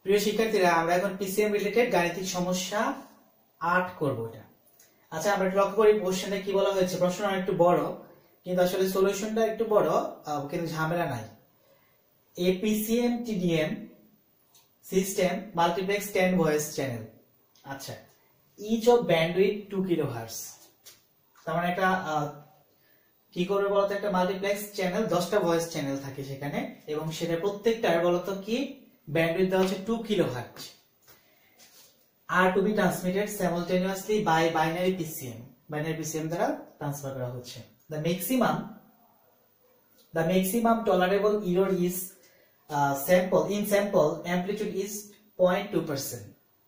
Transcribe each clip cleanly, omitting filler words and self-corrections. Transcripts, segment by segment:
প্রিয় শিক্ষার্থীরা, আমরা এখন পিসিএম রিলেটেড গাণিতিক সমস্যা 8 করব। এটা আচ্ছা, আমরা লক্ষ্য করি কোশ্চেনে কি বলা হয়েছে। প্রশ্নটা একটু বড়, কিন্তু আসলে সলিউশনটা একটু বড়, কিন্তু ঝামেলা নাই। A PCM TDM system multiplex 10 voice channel. আচ্ছা, each of bandwidth 2 kHz। তার মানে একটা কি করবে বলতো, একটা মাল্টিপ্লেক্স চ্যানেল 10টা ভয়েস চ্যানেল থাকে সেখানে, এবং সেটা প্রত্যেকটার বলতো কি ব্যান্ডউইথ দেওয়া হচ্ছে 2 kilohertz, are to be transmitted simultaneously by binary PCM দ্বারা ট্রান্সফার করা হচ্ছে। the maximum tolerable error is sample amplitude is 0.2%।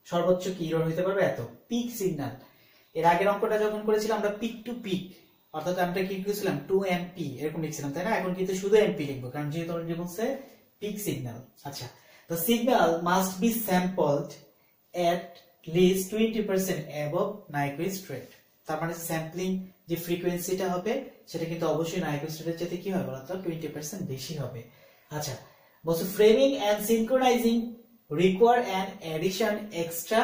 সর্বোচ্চ কি এরর হতে পারবে এত। পিক সিগন্যাল, এর আগের অঙ্কটা যখন করেছিলাম আমরা পিক টু পিক, অর্থাৎ আমরা কি লিখেছিলাম 2 MP এরকম লিখছিলাম, তাই না? এখন কিন্তু শুধু MP লিখবো, কারণ যেহেতু আমরা বলছে পিক সিগন্যাল। আচ্ছা, the signal must be sampled at least 20% above Nyquist rate। তার মানে স্যাম্পলিং যে ফ্রিকোয়েন্সিটা হবে সেটা কিন্তু অবশ্যই Nyquist রেটের চেয়ে কি হবে বলতো 20% বেশি হবে। আচ্ছা, বলছে framing and synchronizing require an addition extra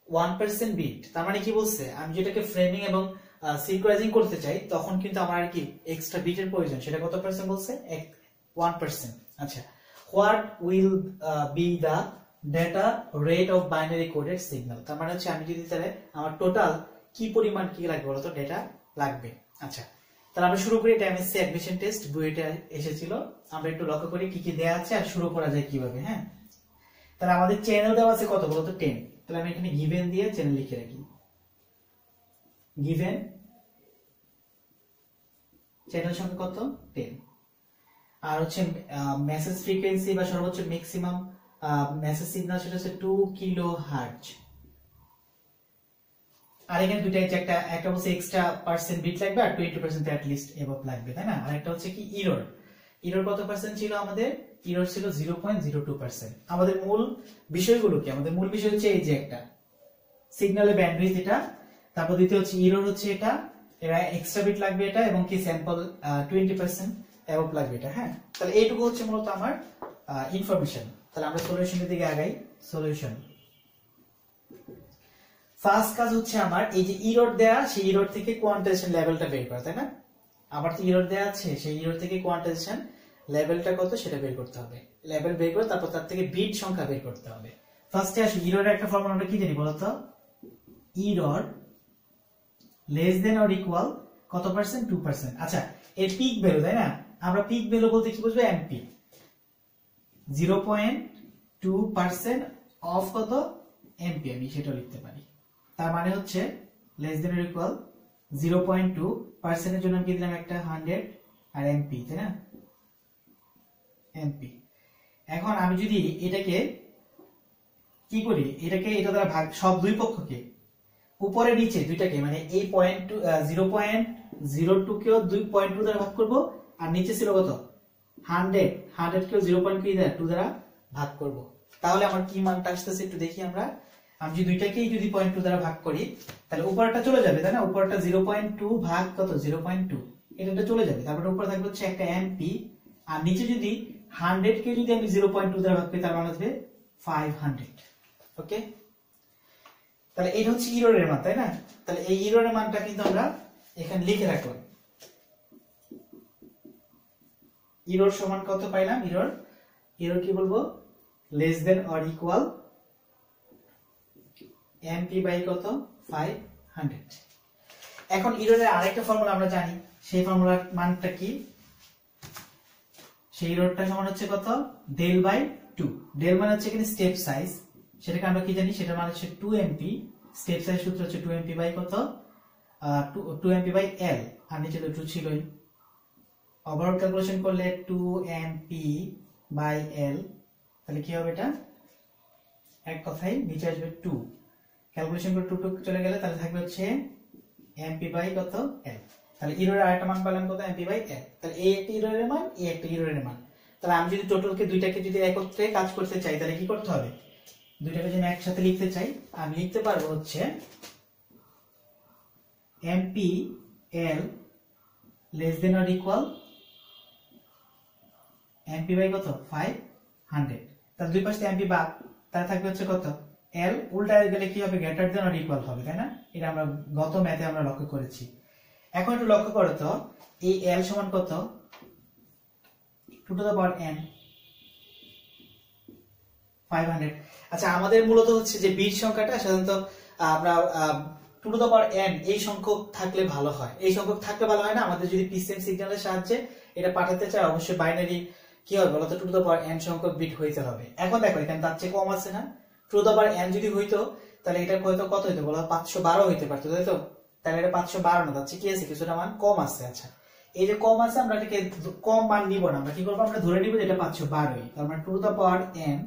1% bit. তার মানে কি বলছে, আমি যেটাকে ফ্রেমিং এবং সিনক্রোনাইজিং করতে চাই তখন কিন্তু আমার কি এক্সট্রা বিটের প্রয়োজন। সেটা কত পার্সেন্ট বলছে? 1%। আচ্ছা, what will be the data rate of binary coded signal। তার মানে হচ্ছে আমি যদি তাহলে আমার টোটাল কি পরিমাণ কি লাগবে বলতো ডেটা লাগবে। আচ্ছা, তাহলে আমরা শুরু করি। এটা এমএসসি অ্যাডমিশন টেস্ট বইটা এসেছিল। আমরা একটু লক্ষ্য করি কি কি দেয়া আছে আর শুরু করা যায় কিভাবে। হ্যাঁ, তাহলে আমাদের চ্যানেল দেওয়া আছে কত বলতো 10। তাহলে আমি এখানে গিভেন দিয়ে চ্যানেল লিখে রাখি। গিভেন চ্যানেল সংখ্যা কত 10, আর হচ্ছে মেসেজ ফ্রিকোয়েন্সি বা সর্বোচ্চ ম্যাক্সিমাম মেসেজ সিগন্যাল সেটা হচ্ছে 2 কিলোহার্টজ। আর এখানে দুইটা একটা হচ্ছে এক্সট্রা পার্সেন্ট বিট লাগবে আর 20% অ্যাট লিস্ট এভাব লাগবে, তাই না? আর একটা হচ্ছে কি এরর কত পার্সেন্ট ছিল আমাদের? এরর ছিল 0.02%। আমাদের মূল বিষয়গুলো কি? আমাদের মূল বিষয় হচ্ছে এই যে একটা সিগন্যালের ব্যান্ডউইথ এটা, তারপর দ্বিতীয় হচ্ছে এরর হচ্ছে এটা, এরা এক্সট্রা বিট লাগবে এটা, এবং কি স্যাম্পল 20% এভাব লাগবে এটা। হ্যাঁ, তাহলে এইটুকু হচ্ছে মূলত আমার ইনফরমেশন। তাহলে আমরা সলিউশনের দিকে আগাই। সলিউশন ফার্স্ট কাজ হচ্ছে আমার এই যে এরর দেয়া, সেই এরর থেকে কোয়ান্টাইজেশন লেভেলটা বের করা, তাই না? আবার তো এরর দেয়া আছে, সেই এরর থেকে কোয়ান্টাইজেশন লেভেলটা কত সেটা বের করতে হবে। লেভেল বের করে তারপর তার থেকে বিট সংখ্যা বের করতে হবে। ফার্স্টে আসি এররের একটা ফর্মুলা আমরা কি জানি বলতো? Error less than or equal কত পার্সেন্ট? 2%। আচ্ছা, এর পিক ভ্যালু, তাই না? আমরা পিক ভ্যালু বলতে কি বুঝবো? এমপি 0.2% অফ কত এমপি, আমি সেটা লিখতে পারি। তার মানে হচ্ছে লেস দেন অর ইকুয়াল 0.2% এর জন্য আমি কি দিলাম একটা 100 আর এমপি, তাই না? এমপি। এখন আমি যদি এটাকে কি করি, এটাকে এটা দ্বারা ভাগ, সব দুই পক্ষকে উপরে নিচে দুইটাকে, মানে এই 0.02 কেও 2.2 দ্বারা ভাগ করব, আর নিচে ছিল কত 100 কেও 0.2 দ্বারা ভাগ করব। তাহলে আমার কি মানটা আসতেছে একটু দেখি আমরা। আমি যদি দুইটাকেই যদি 0.2 দ্বারা ভাগ করি তাহলে উপরটা চলে যাবে, তাই না? উপরটা 0.2 ভাগ কত 0.2, এটা চলে যাবে। তারপরে উপরে থাকবে হচ্ছে একটা এমপি, আর নিচে যদি 100 কে যদি আমি 0.2 দ্বারা ভাগ করি তার মানে হবে 500। ওকে, তাহলে এটা হচ্ছে এররের মান, তাই না? তাহলে এই এররের মানটা কিন্তু আমরা এখানে লিখে রাখলাম। এরর সমান কত পাইলাম? এরর কি বলবো? Less than or equal MP by কত 500। এখন এররের আরেকটা ফর্মুলা আমরা জানি, সেই ফর্মুলার মানটা কি? সেই এররটা সমান হচ্ছে কত? Del by 2। ডেল মানে হচ্ছে এখানে স্টেপ সাইজ, সেটাকে আমরা কি জানি? সেটা মানে হচ্ছে 2mp। স্টেপ সাইজ সূত্র হচ্ছে 2mp বাই কত 2mp বাই l, আর নিচে তো 2 ছিলই। ওভারঅল ক্যালকুলেশন করলে 2mp বাই l, তাহলে কি হবে? এটা এক কথাই নিচে আসবে 2। ক্যালকুলেশন করে 2 চলে গেলে তাহলে থাকবে হচ্ছে mp বাই কত l। তাহলে এররের আরেকটা মান পেলাম কত? mp by l। তাহলে এই একটা এররের মান, এই একটা এররের মান। তাহলে আমি যদি টোটালকে দুইটাকে যদি একত্রে কাজ করতে চাই তাহলে কি করতে হবে? দুইটাকে যদি একসাথে লিখতে চাই আমি লিখতে পারবো হচ্ছে mp l less than or equal mp by কত 500। তাহলে দুই পাশে mp বাদ, তার থাকবে হচ্ছে কত এল, উল্টায় গেলে কি হবে গ্রেটার দেন অর ইকুয়াল হবে, তাই না? এটা আমরা গত ম্যাথে আমরা লক্ষ্য করেছি। এখন একটু লক্ষ্য করো তো এই এল সমান কত 2 টু দ্য পাওয়ার n 500। আচ্ছা আমাদের মূলত হচ্ছে যে বিট সংখ্যাটা সাধারণত আমরা 2 টু দ্য পাওয়ার n এই সংখ্যক থাকলে ভালো হয়, এই সংখ্যক থাকলে ভালো হয় না। আমাদের যদি পিসিএম সিগন্যালের সাহায্যে এটা পাঠাতে চাই অবশ্যই বাইনারি কি হবে বলতো 2 টু দ্য পাওয়ার n সংখ্যক বিট হইতে হবে। এখন দেখো এখানে তার চেয়ে কম আছে না, 2 টু দ্য পাওয়ার n যদি হইতো তাহলে এটা হয়তো কত হইতো বলো 512 হইতে পারতো, তাই তো? তাহলে এটা 512 না, তার কি আছে কিছুটা মান কম আছে। আচ্ছা এই যে কম আছে আমরা এটাকে কম মান নিব না, আমরা কি করব আমরা ধরে নিব যে এটা 512, তার মানে 2 টু দ্য পাওয়ার n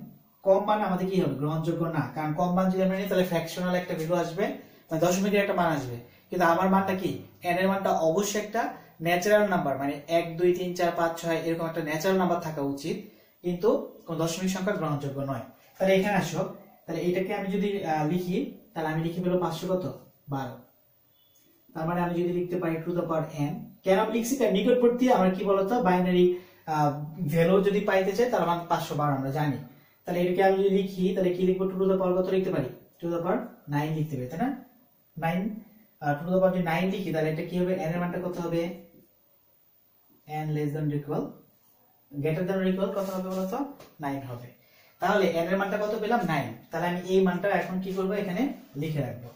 কম মান আমাদের কি হবে গ্রহণযোগ্য না, কারণ কম মান যদি আমরা নিই তাহলে ফ্র্যাকশনাল একটা ভ্যালু আসবে, মানে দশমিকের একটা মান আসবে। কিন্তু আমার মানটা কি n এর মানটা অবশ্যই একটা ন্যাচারাল নাম্বার, মানে 1 2 3 4 5 6 এরকম একটা ন্যাচারাল নাম্বার থাকা উচিত, কিন্তু কোন দশমিক সংখ্যা গ্রহণযোগ্য নয়। তাহলে এখানে আসো, তাহলে এটাকে আমি যদি লিখি তাহলে আমি লিখি হলো 512, তার মানে আমি যদি লিখতে পারি 2 টু দ্য পাওয়ার n, কেন আমি লিখছি তার নিকটবর্তী আমরা কি বলতো বাইনারি ভ্যালু যদি পাইতে চাই তার মান 512 আমরা জানি। তাহলে এটাকে আমি যদি লিখি তাহলে কি লিখবো 2 টু দ্য পাওয়ার কত লিখতে পারি 2 টু দ্য পাওয়ার 9 লিখতে পারি, তাই না? 9 2 টু দ্য পাওয়ার যদি 9 লিখি তাহলে এটা কি হবে n এর মানটা কত হবে n less than equal greater than equal কত হবে বলো তো 9 হবে। তাহলে n এর মানটা কত পেলাম 9, তাহলে আমি এই মানটা এখন কি করব এখানে লিখে রাখবো।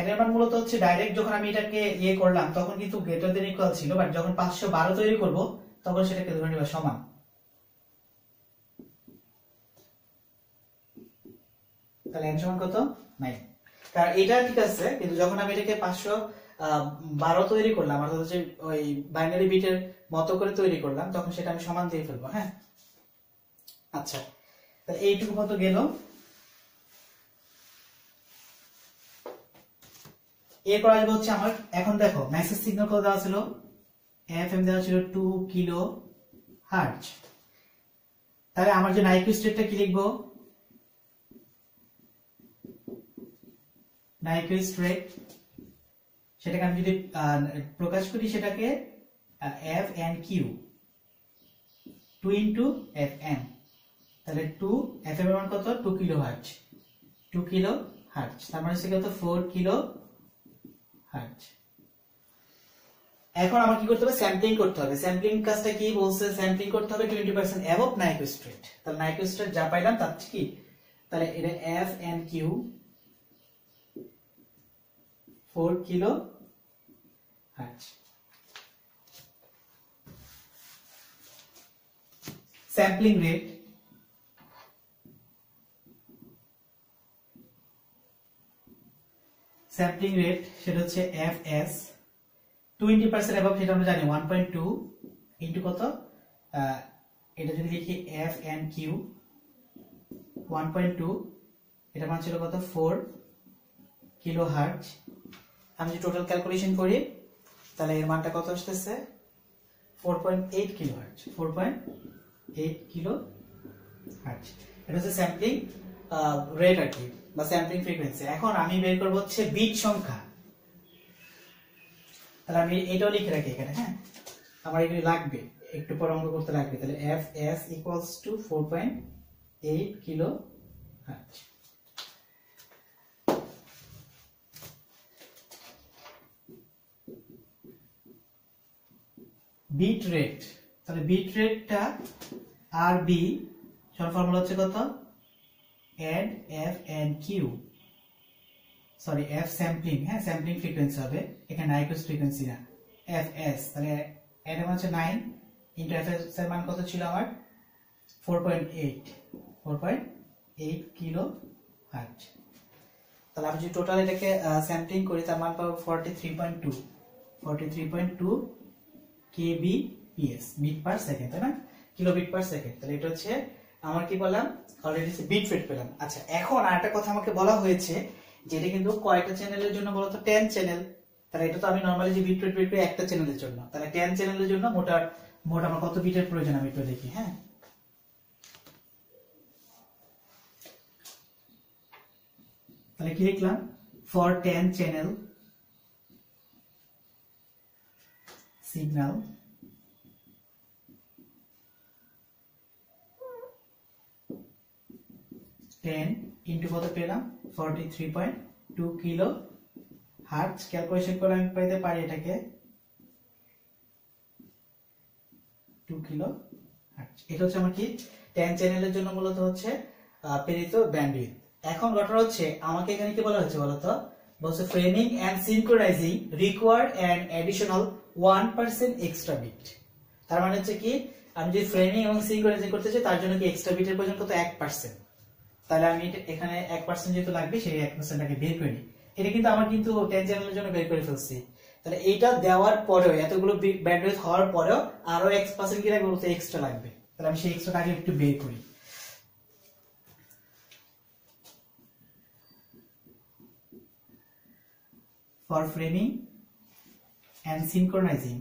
n এর মান মূলত হচ্ছে ডাইরেক্ট যখন আমি এটাকে ইয়ে করলাম তখন কিন্তু গ্রেটার দ্যান ইকুয়াল ছিল, বাট যখন 512 তৈরি করব তখন সেটাকে ধরে নিব সমান। তাহলে n সমান কত 9, কারণ এটা ঠিক আছে, কিন্তু যখন আমি এটাকে 512 তৈরি করলাম অর্থাৎ হচ্ছে ওই বাইনারি বিটের মতো করে তৈরি করলাম তখন সেটা আমি সমান দিয়ে ফেলবো। হ্যাঁ আচ্ছা তাহলে এইটুকু কত গেল। এরপর আসবে হচ্ছে আমার, এখন দেখো মেসেজ সিগন্যাল কত দেওয়া ছিল এফএম দেওয়া ছিল 2 কিলো হার্জ, তাহলে আমার যে নাইকুইস্ট রেটটা কি লিখবো নাইকুইস্ট রেট, সেটাকে আমি যদি প্রকাশ করি সেটাকে F N Q 2 into F N, তাহলে 2 এফ এর মান কত 2 কিলো হার্জ 2 কিলো হার্জ, তার মানে হচ্ছে কত 4 কিলো হার্জ। এখন আমার কি করতে হবে স্যাম্পলিং করতে হবে। স্যাম্পলিং কাজটা কি বলছে স্যাম্পলিং করতে হবে 20% অ্যাবভ নাইকুইস্ট রেট। তাহলে নাইকুইস্ট রেট যা পাইলাম তার কি তাহলে এটা F N Q 4 kilo hertz. Sampling rate সেটা হচ্ছে fs 20% above, সেটা আমরা জানি 1.2 ইনটু কত এটা যদি লিখি fnq 1.2 এটা মান ছিল কত 4 কিলো হার্জ। আমি যদি টোটাল ক্যালকুলেশন করি তাহলে এর মানটা কত আসতেছে 4.8 কিলো হার্জ 4.8 কিলো হার্জ। এটা হচ্ছে স্যাম্পলিং রেট আর কি বা স্যাম্পলিং ফ্রিকোয়েন্সি। এখন আমি বের করব হচ্ছে বিট সংখ্যা, তাহলে আমি এটাও লিখে রাখি এখানে। হ্যাঁ আমার এগুলো লাগবে একটু পর অঙ্ক করতে লাগবে। তাহলে fs equals to 4.8 kilo hertz. Bit rate, তাহলে বিট রেটটা আর বি শর্ট ফর্মুলা হচ্ছে কত add f and q sorry f sampling, হ্যাঁ স্যাম্পলিং ফ্রিকোয়েন্সি হবে এখানে নাইকুইস্ট ফ্রিকোয়েন্সি না fs। তাহলে এর মান হচ্ছে 9 ইনটু fs এর মান কত ছিল আমার 4.8 কিলো হার্জ। তাহলে আমি যদি টোটাল এটাকে স্যাম্পলিং করি তার মান পাবো 43.2 kbps বিট পার সেকেন্ড, তাই না কিলোবিট পার সেকেন্ড। তাহলে এটা হচ্ছে আমার কি বললাম অলরেডি বিট রেট পেলাম। আচ্ছা এখন আরেকটা কথা আমাকে বলা হয়েছে যে এটা কিন্তু কয়টা চ্যানেলের জন্য বলতো 10 চ্যানেল। তাহলে এটা তো আমি নরমালি যে বিট রেট বের করি একটা চ্যানেলের জন্য, তাহলে 10 চ্যানেলের জন্য মোট আমার কত বিটের প্রয়োজন আমি একটু দেখি। হ্যাঁ তাহলে কি লিখলাম ফর 10 চ্যানেল সিগন্যাল 10 ইন্টু কত পেলাম 43.2 কিলো হার্টজ। ক্যালকুলেশন করে আমি পেতে পারি এটাকে 2 কিলো হার্টজ। এটা হচ্ছে আমার কি 10 চ্যানেলের জন্য মূলত হচ্ছে প্রেরিত ব্যান্ডউইথ। এখন ঘটনা হচ্ছে আমাকে এখানে কি বলা হচ্ছে বলতো, বলছে framing and synchronizing required an additional 1% extra bit. তার মানে হচ্ছে কি আমি যদি ফ্রেমিং এবং সিনক্রোনাইজিং করতে চাই তার জন্য কি এক্সট্রা বিটের প্রয়োজন কত 1%। তাহলে আমি এখানে 1% যেহেতু লাগবে সেই 1%টাকে বের করে নিই। এটা কিন্তু আমার কিন্তু 10 চ্যানেলের জন্য বের করে ফেলছি। তাহলে এইটা দেওয়ার পরেও এতগুলো ব্যান্ডউইথ হওয়ার পরেও আরো 1% কি লাগবে বলতে এক্সট্রা লাগবে। তাহলে আমি সেই এক্সট্রাটাকে একটু বের করি। For framing and synchronizing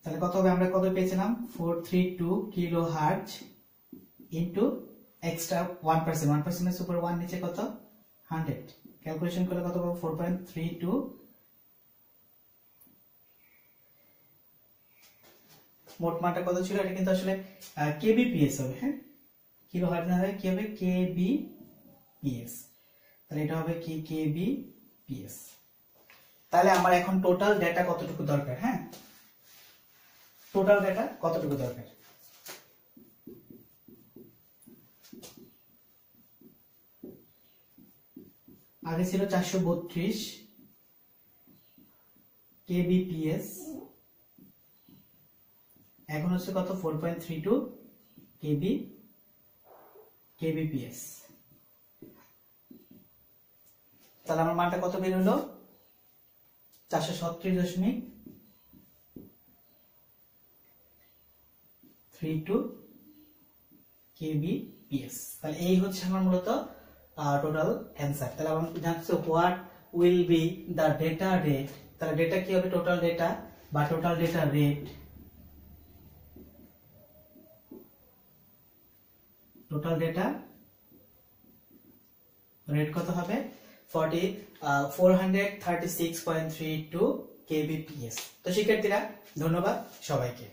তাহলে কত হবে, আমরা কত পেয়েছিলাম 432 কিলো হার্টজ ইনটু এক্সট্রা 1%, 1% এর উপর 1 নিচে কত 100। ক্যালকুলেশন করলে কত পাবো 4.32। মোট মানটা কত ছিল, এটা কিন্তু আসলে কেবিপিএস হবে। হ্যাঁ, কিলো হার্টজ না হয় কি হবে কেবিপিএস। তাহলে এটা হবে কি কেবিপিএস। তাহলে আমার এখন টোটাল ডেটা কতটুকু দরকার। হ্যাঁ, টোটাল ডেটা কতটুকু দরকার, আগে ছিল 432 কেবিপিএস, এখন হচ্ছে কত 4.32 কেবিপিএস। তাহলে আমার মানটা কত বের হলো 437.32 কেবিপিএস। তাহলে এই হচ্ছে আমার মূলত টোটাল অ্যান্সার। তাহলে আমরা জানছি what will be the data rate. তাহলে ডেটা কি হবে, টোটাল ডেটা বা total data rate. Total data rate কত হবে 436.32 কেবিপিএস। তো শিক্ষার্থীরা ধন্যবাদ সবাইকে।